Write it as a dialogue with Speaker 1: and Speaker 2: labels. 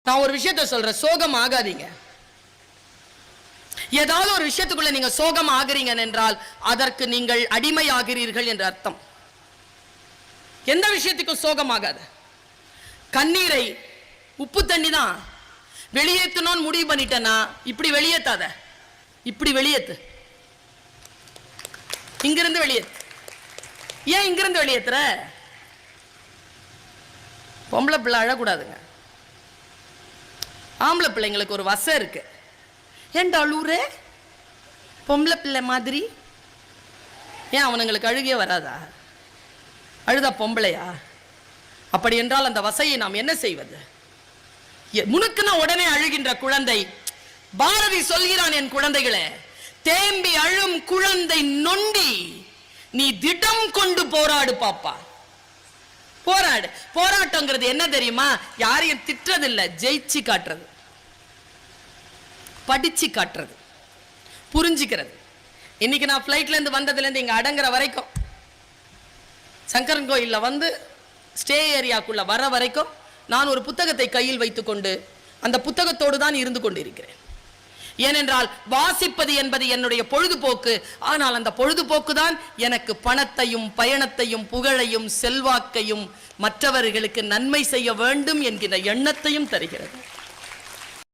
Speaker 1: நான் ஒரு விஷயத்தை சொல்றேன், சோகம் ஆகாதீங்க. ஏதாவது ஒரு விஷயத்துக்குள்ள நீங்க சோகம் ஆகிறீங்க என்றால் அதற்கு நீங்கள் அடிமையாகிறீர்கள் என்ற அர்த்தம். எந்த விஷயத்துக்கும் சோகம் ஆகாத. கண்ணீரை உப்பு தண்ணி தான் வெளியேற்றணும்னு முடிவு பண்ணிட்டேன்னா இப்படி வெளியேற்றாத, இப்படி வெளியேத்து, இங்கிருந்து வெளியேத்து. ஏன் இங்கிருந்து வெளியேற்றுற? பொம்பளை பிள்ளை அழக்கூடாதுங்க. ஆம்பளை பிள்ளைங்களுக்கு ஒரு வசம் இருக்கு. ஏன்டா அழுவுற? பொம்பளை பிள்ளை மாதிரி. ஏன் அவனுங்களுக்கு அழுகிய வராதா? அழுதா பொம்பளையா? அப்படி என்றால் அந்த வசையை நாம் என்ன செய்வது? முனுக்குன்னா உடனே அழுகின்ற குழந்தை. பாரதி சொல்கிறான், என் குழந்தைகளே, தேம்பி அழும் குழந்தை நொண்டி நீ திடம் கொண்டு போராடு பாப்பா. போராடு. போராட்டங்கிறது என்ன தெரியுமா? யாரையும் திட்டுறதில்லை, ஜெயிச்சு காட்டுறது, படிச்சு காட்டுறது, புரிஞ்சுக்கிறது. இன்னைக்கு நான் பிளைட்ல இருந்து வந்ததுல இருந்து இங்க அடங்குற வரைக்கும், சங்கரன் கோயில்ல வந்து ஸ்டே ஏரியாக்குள்ள வர வரைக்கும் நான் ஒரு புத்தகத்தை கையில் வைத்துக்கொண்டு அந்த புத்தகத்தோடு தான் இருந்து கொண்டிருக்கிறேன். ஏனென்றால் வாசிப்பது என்பது என்னுடைய பொழுதுபோக்கு. ஆனால் அந்த பொழுதுபோக்கு தான் எனக்கு பணத்தையும் பயணத்தையும் புகழையும் செல்வாக்கையும் மற்றவர்களுக்கு நன்மை செய்ய வேண்டும் என்கிற எண்ணத்தையும் தருகிறது.